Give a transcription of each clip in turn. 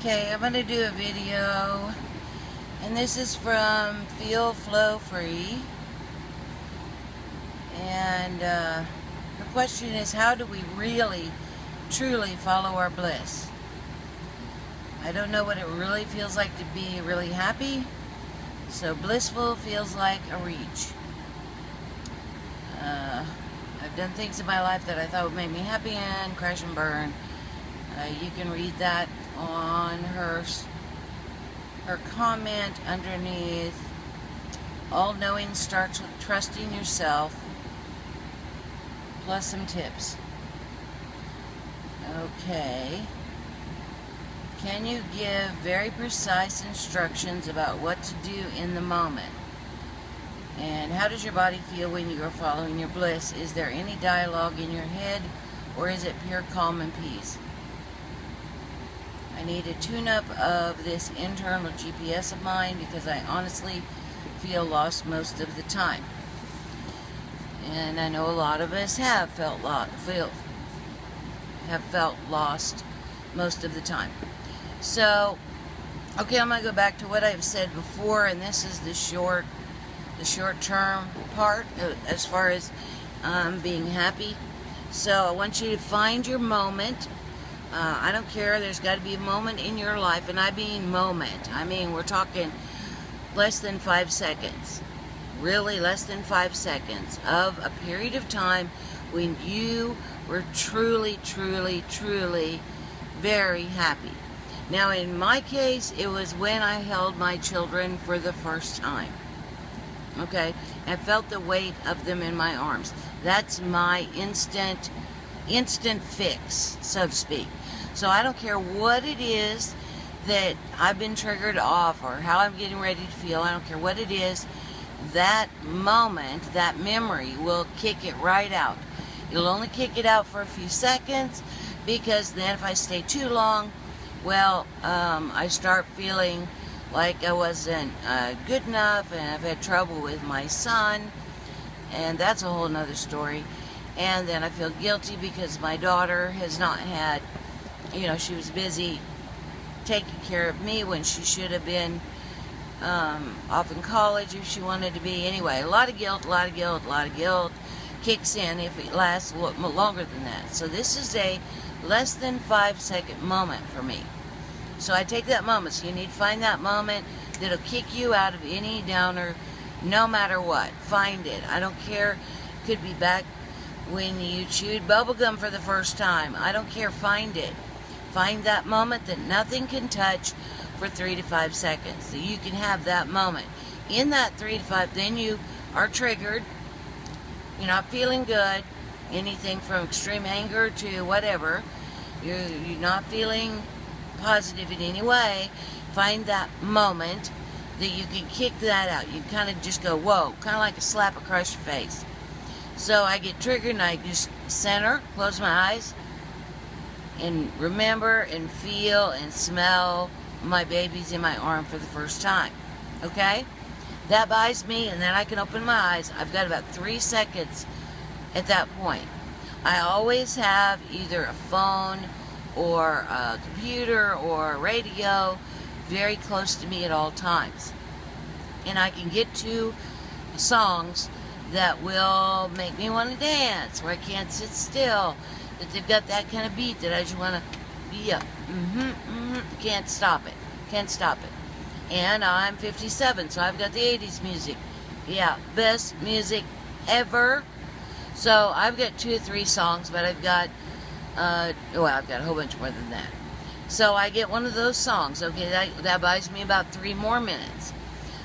Okay, I'm going to do a video, and this is from Feel Flow Free, and the question is, how do we really, truly follow our bliss? I don't know what it really feels like to be really happy, so blissful feels like a reach. I've done things in my life that I thought would make me happy and crash and burn. You can read that on her comment underneath. All knowing starts with trusting yourself, plus some tips. Okay. Can you give very precise instructions about what to do in the moment? And how does your body feel when you are following your bliss? Is there any dialogue in your head, or is it pure calm and peace? I need a tune-up of this internal GPS of mine because I honestly feel lost most of the time. And I know a lot of us have felt lost most of the time. So, okay, I'm going to go back to what I've said before, and this is the short-term part as far as being happy. So I want you to find your moment. I don't care, there's got to be a moment in your life, and I mean moment. I mean, we're talking less than 5 seconds. Really less than 5 seconds of a period of time when you were truly, truly, truly very happy. Now, in my case, it was when I held my children for the first time. Okay? I felt the weight of them in my arms. That's my instant fix, so to speak. So I don't care what it is that I've been triggered off or how I'm getting ready to feel. I don't care what it is. That moment, that memory will kick it right out. It'll only kick it out for a few seconds, because then if I stay too long, well, I start feeling like I wasn't good enough, and I've had trouble with my son, and that's a whole nother story. And then I feel guilty because my daughter has not had, she was busy taking care of me when she should have been off in college if she wanted to be. Anyway, a lot of guilt kicks in if it lasts longer than that. So this is a less than 5 second moment for me. So I take that moment. So you need to find that moment that'll kick you out of any downer, no matter what. Find it. I don't care. Could be back when you chewed bubblegum for the first time. I don't care. Find it. Find that moment that nothing can touch for 3 to 5 seconds. So you can have that moment. In that 3 to 5, then you are triggered. You're not feeling good. Anything from extreme anger to whatever. You're not feeling positive in any way. Find that moment that you can kick that out. You kind of just go, whoa, kind of like a slap across your face. So I get triggered and I just center, close my eyes, and remember and feel and smell my babies in my arm for the first time. Okay? That buys me, and then I can open my eyes. I've got about 3 seconds at that point. I always have either a phone or a computer or a radio very close to me at all times. And I can get to songs that will make me want to dance, where I can't sit still, that they've got that kind of beat that I just want to be up. Can't stop it. Can't stop it. And I'm 57, so I've got the 80s music. Yeah, best music ever. So I've got 2 or 3 songs, but I've got, I've got a whole bunch more than that. So I get one of those songs. Okay, that buys me about 3 more minutes.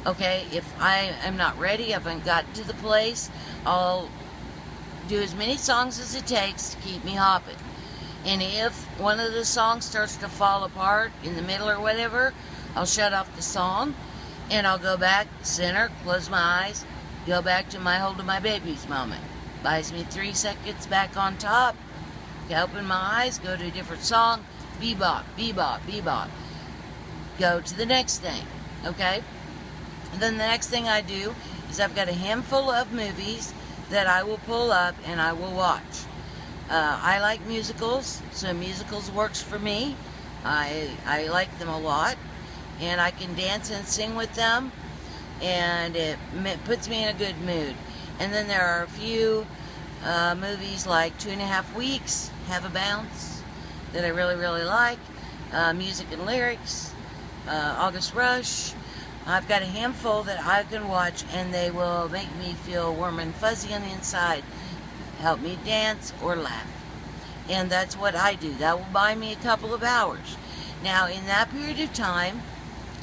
Okay, if I am not ready, if I've gotten to the place, I'll do as many songs as it takes to keep me hopping. And if one of the songs starts to fall apart in the middle or whatever, I'll shut off the song, and I'll go back, center, close my eyes, go back to my holding my babies moment. Buys me 3 seconds back on top. Open my eyes, go to a different song, bebop, bebop, bebop. Go to the next thing, okay? And then the next thing I do is I've got a handful of movies that I will pull up and I will watch. I like musicals, so musicals works for me. I like them a lot, and I can dance and sing with them, and it puts me in a good mood. And then there are a few movies like 2.5 Weeks, Have a Bounce, that I really, really like. Music and Lyrics, August Rush. I've got a handful that I can watch, and they will make me feel warm and fuzzy on the inside, help me dance or laugh. And that's what I do. That will buy me a couple of hours. Now, in that period of time,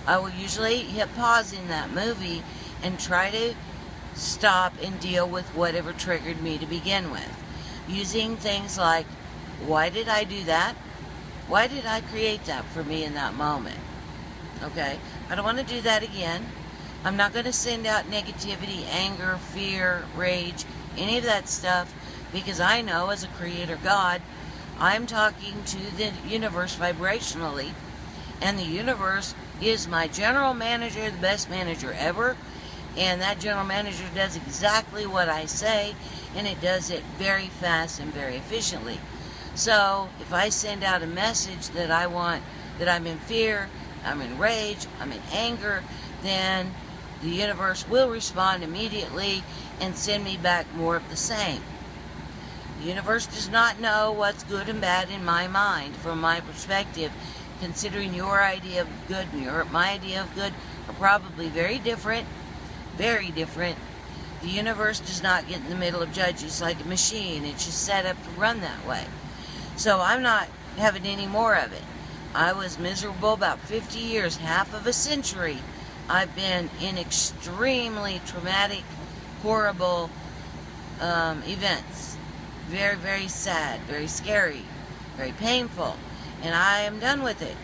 I will usually hit pause in that movie and try to stop and deal with whatever triggered me to begin with, using things like, why did I do that? Why did I create that for me in that moment? Okay, I don't want to do that again. I'm not going to send out negativity, anger, fear, rage, any of that stuff, because I know as a creator God, I'm talking to the universe vibrationally, and the universe is my general manager, the best manager ever, and that general manager does exactly what I say, and it does it very fast and very efficiently. So if I send out a message that I want, that I'm in fear, I'm in rage, I'm in anger, then the universe will respond immediately and send me back more of the same. The universe does not know what's good and bad in my mind. From my perspective, considering your idea of good and my idea of good are probably very different, very different. The universe does not get in the middle of judges like a machine. It's just set up to run that way. So I'm not having any more of it. I was miserable about 50 years, half of a century. I've been in extremely traumatic, horrible events. Very, very sad, very scary, very painful. And I am done with it.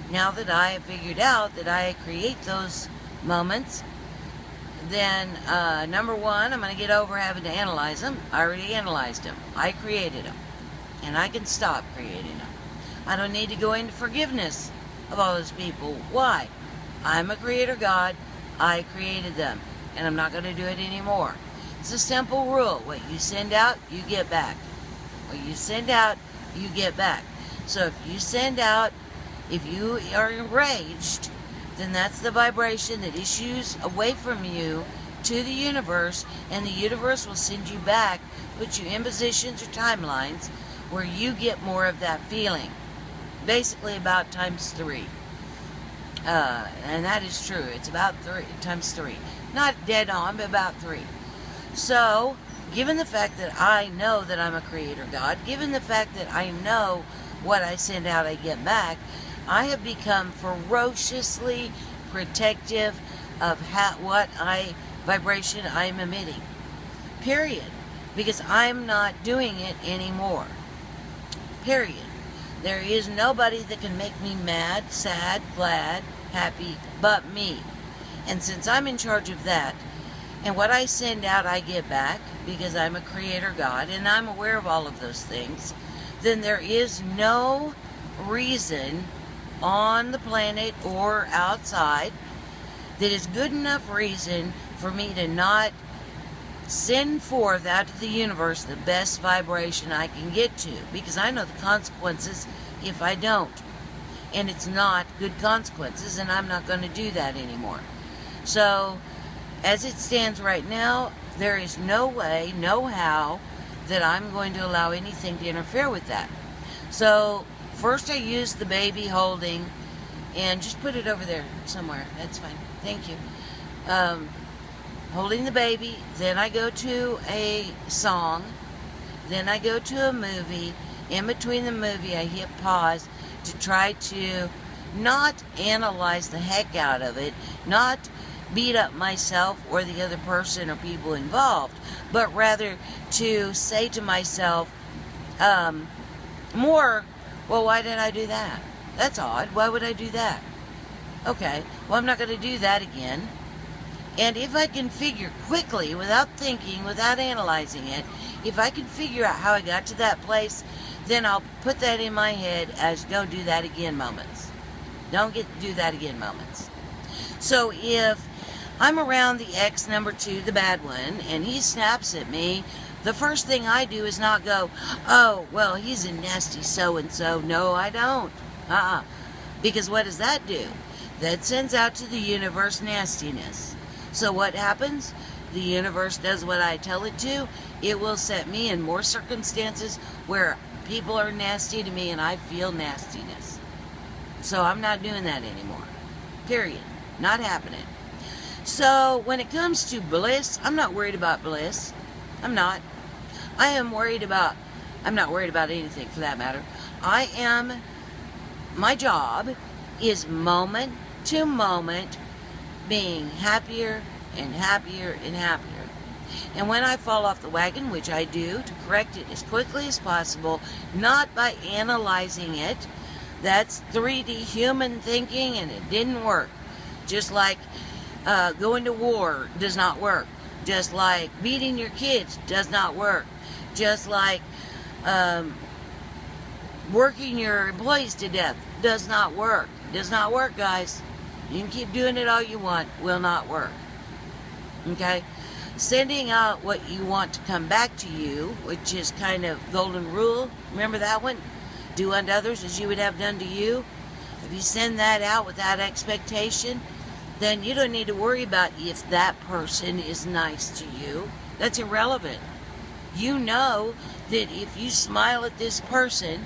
Now that I have figured out that I create those moments, then number one, I'm going to get over having to analyze them. I already analyzed them. I created them. And I can stop creating them. I don't need to go into forgiveness of all those people. Why? I'm a creator God. I created them. And I'm not going to do it anymore. It's a simple rule. What you send out, you get back. What you send out, you get back. So if you send out, if you are enraged, then that's the vibration that issues away from you to the universe, and the universe will send you back, put you in positions or timelines where you get more of that feeling. Basically about ×3. And that is true. It's about 3 ×3. Not dead on, but about 3. So, given the fact that I know that I'm a creator God, given the fact that I know what I send out, I get back, I have become ferociously protective of what vibration I'm emitting. Period. Because I'm not doing it anymore. Period. There is nobody that can make me mad, sad, glad, happy, but me. And since I'm in charge of that, and what I send out I get back, because I'm a creator God, and I'm aware of all of those things, then there is no reason on the planet or outside that is good enough reason for me to not send forth out to the universe the best vibration I can get to, because I know the consequences if I don't, and it's not good consequences, and I'm not going to do that anymore. So as it stands right now, there is no way, no how that I'm going to allow anything to interfere with that. So first I use the baby holding, and just put it over there somewhere, that's fine, thank you. Holding the baby, then I go to a song, then I go to a movie. In between the movie I hit pause to try to not analyze the heck out of it, not beat up myself or the other person or people involved, but rather to say to myself more, well, why did I do that? That's odd. Why would I do that? Okay, well, I'm not going to do that again. And if I can figure quickly, without thinking, without analyzing it, if I can figure out how I got to that place, then I'll put that in my head as don't do that again moments. Don't do that again moments. So if I'm around the ex number 2, the bad one, and he snaps at me, the first thing I do is not go, oh, well, he's a nasty so-and-so. No, I don't. Because what does that do? That sends out to the universe nastiness. So what happens? The universe does what I tell it to. It will set me in more circumstances where people are nasty to me and I feel nastiness. So I'm not doing that anymore. Period. Not happening. So when it comes to bliss, I'm not worried about bliss. I'm not. I'm not worried about anything for that matter. My job is moment to moment being happier and happier and happier. And when I fall off the wagon, which I do, to correct it as quickly as possible, not by analyzing it. That's 3D human thinking, and it didn't work. Just like going to war does not work. Just like beating your kids does not work. Just like working your employees to death does not work. Does not work, guys. You can keep doing it all you want. Will not work. Okay? Sending out what you want to come back to you, which is kind of golden rule. Remember that one? Do unto others as you would have done to you. If you send that out without expectation, then you don't need to worry about if that person is nice to you. That's irrelevant. You know that if you smile at this person,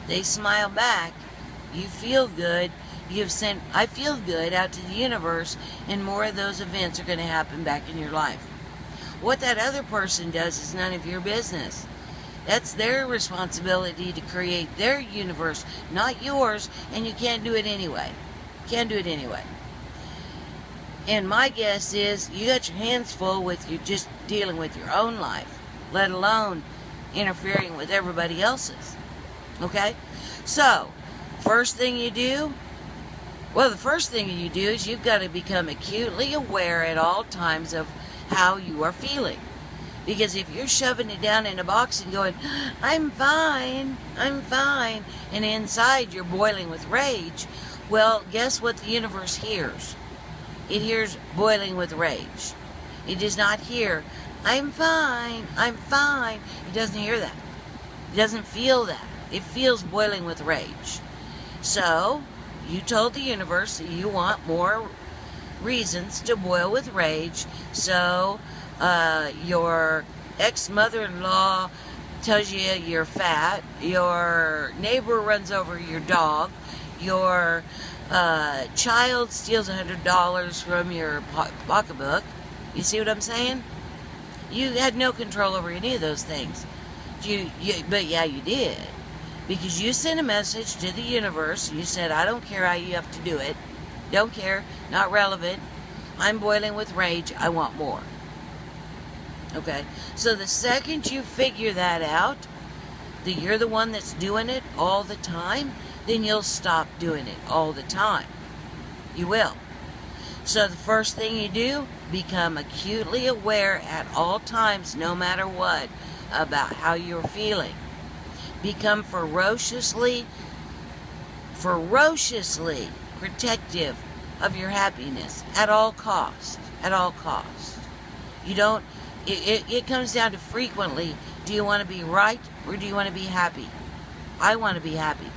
they smile back. You feel good. You've sent I feel good out to the universe, and more of those events are going to happen back in your life. What that other person does is none of your business. That's their responsibility to create their universe, not yours, and you can't do it anyway. Can't do it anyway. And my guess is you got your hands full with you just dealing with your own life, let alone interfering with everybody else's. Okay? So, first thing you do, the first thing you do is you've got to become acutely aware at all times of how you are feeling. Because if you're shoving it down in a box and going, I'm fine, and inside you're boiling with rage, well, guess what the universe hears? It hears boiling with rage. It does not hear, I'm fine. It doesn't hear that. It doesn't feel that. It feels boiling with rage. So, you told the universe that you want more reasons to boil with rage. So, your ex-mother-in-law tells you you're fat, your neighbor runs over your dog, your child steals $100 from your pocketbook. You see what I'm saying? You had no control over any of those things. But yeah, you did. Because you sent a message to the universe. You said, I don't care how you have to do it. Don't care. Not relevant. I'm boiling with rage. I want more. Okay? So the second you figure that out, that you're the one that's doing it all the time, then you'll stop doing it all the time. You will. So the first thing you do, become acutely aware at all times, no matter what, about how you're feeling. Become ferociously protective of your happiness at all costs. At all costs. You don't, it comes down to frequently, do you want to be right or do you want to be happy? I want to be happy.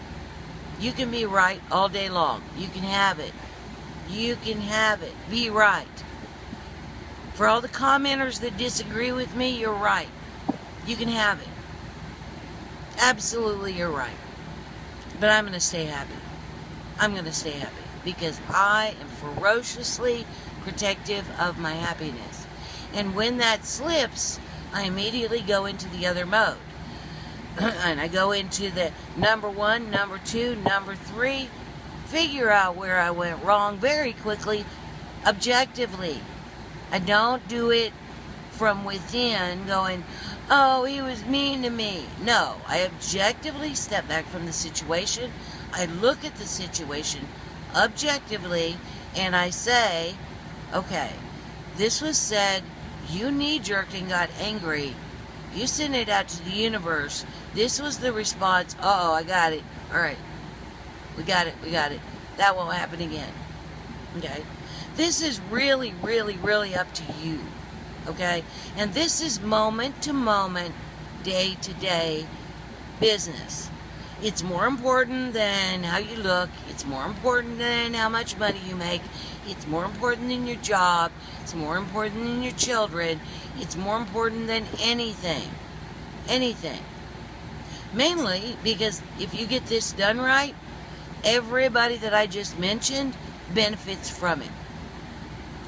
You can be right all day long. You can have it. You can have it. Be right. For all the commenters that disagree with me, you're right. You can have it. Absolutely, you're right. But I'm going to stay happy. I'm going to stay happy because I am ferociously protective of my happiness. And when that slips, I immediately go into the other mode. And I go into the number 1, number 2, number 3, figure out where I went wrong very quickly, objectively. I don't do it from within going, oh, he was mean to me. No, I objectively step back from the situation. I look at the situation objectively and I say, okay, this was said, you knee-jerked and got angry. You sent it out to the universe. This was the response. Uh-oh, I got it. All right. We got it. That won't happen again. Okay? This is really, really, really up to you. Okay? And this is moment to moment, day to day business. It's more important than how you look. It's more important than how much money you make. It's more important than your job. It's more important than your children. It's more important than anything. Anything. Mainly because if you get this done right, everybody that I just mentioned benefits from it.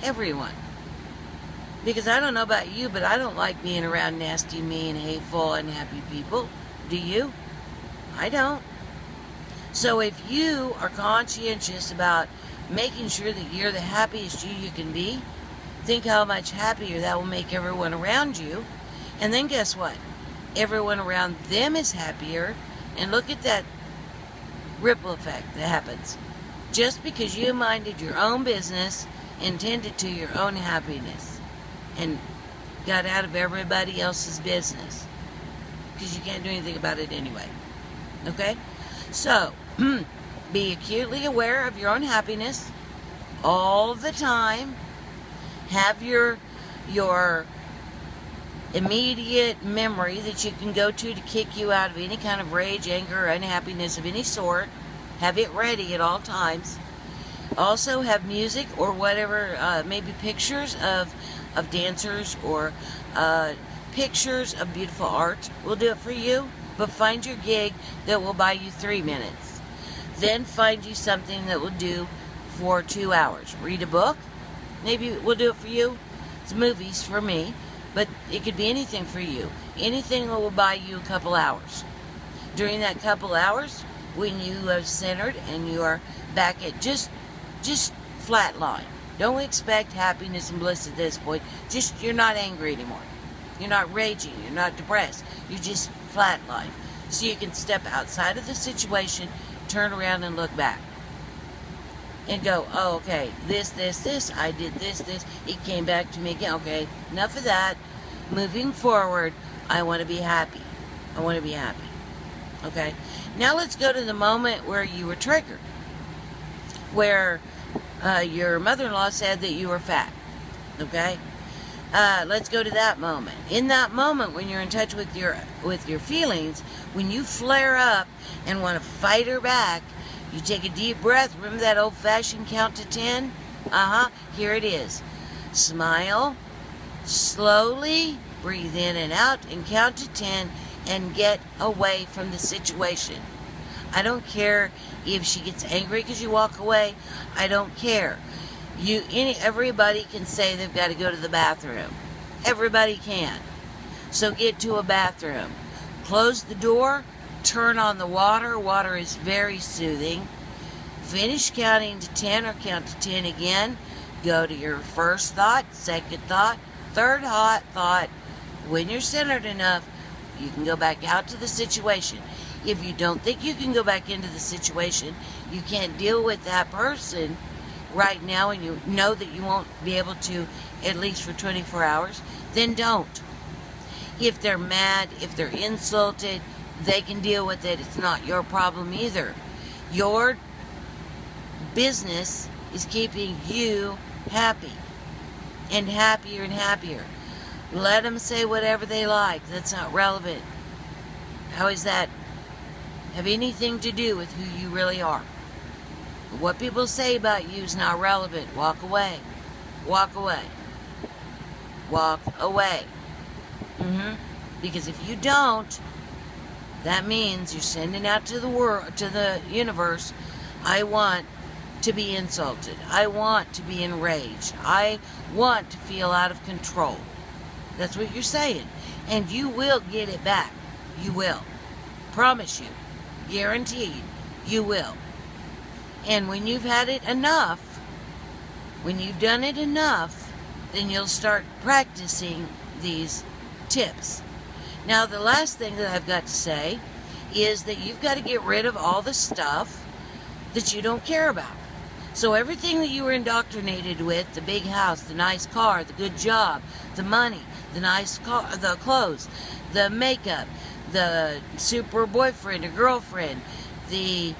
Everyone. Because I don't know about you, but I don't like being around nasty, mean, hateful, unhappy people. Do you? I don't. So if you are conscientious about making sure that you're the happiest you can be, think how much happier that will make everyone around you. And then guess what? Everyone around them is happier. And look at that ripple effect that happens. Just because you minded your own business and tended to your own happiness and got out of everybody else's business. Because you can't do anything about it anyway. Okay? So, be acutely aware of your own happiness all the time. Have your immediate memory that you can go to kick you out of any kind of rage, anger, or unhappiness of any sort. Have it ready at all times. Also have music or whatever, maybe pictures of dancers or pictures of beautiful art will do it for you. But find your gig that will buy you 3 minutes. Then find you something that will do for 2 hours. Read a book. Maybe it will do it for you. It's movies for me. But it could be anything for you. Anything that will buy you a couple hours. During that couple hours, when you are centered and you are back at just flat line. Don't expect happiness and bliss at this point. Just, you're not angry anymore. You're not raging. You're not depressed. You're just flat line. So you can step outside of the situation, turn around and look back. And go, oh, okay, this, I did this, it came back to me again. Okay, enough of that. Moving forward, I want to be happy. I want to be happy. Okay? Now let's go to the moment where you were triggered. Where your mother-in-law said that you were fat. Okay? Let's go to that moment. In that moment, when you're in touch with your feelings, when you flare up and want to fight her back, you take a deep breath. Remember that old-fashioned count to 10? Here it is. Smile. Slowly breathe in and out and count to 10 and get away from the situation. I don't care if she gets angry because you walk away. I don't care. Everybody can say they've got to go to the bathroom. Everybody can. So get to a bathroom. Close the door. Turn on the water. Water is very soothing. Finish counting to 10 or count to 10 again. Go to your first thought, second thought, third thought. When you're centered enough, you can go back out to the situation. If you don't think you can go back into the situation, you can't deal with that person right now and you know that you won't be able to at least for 24 hours, then don't. If they're mad, if they're insulted, they can deal with it. It's not your problem either. Your business is keeping you happy and happier and happier. Let them say whatever they like. That's not relevant. How is that have anything to do with who you really are? What people say about you is not relevant. Walk away. Walk away. Walk away. Because if you don't, that means you're sending out to the world, to the universe, I want to be insulted. I want to be enraged. I want to feel out of control. That's what you're saying. And you will get it back. You will. Promise you. Guaranteed. You will. And when you've had it enough, when you've done it enough, then you'll start practicing these tips. Now, the last thing that I've got to say is that you've got to get rid of all the stuff that you don't care about. So everything that you were indoctrinated with, the big house, the nice car, the good job, the money, the nice car, the clothes, the makeup, the super boyfriend or girlfriend, the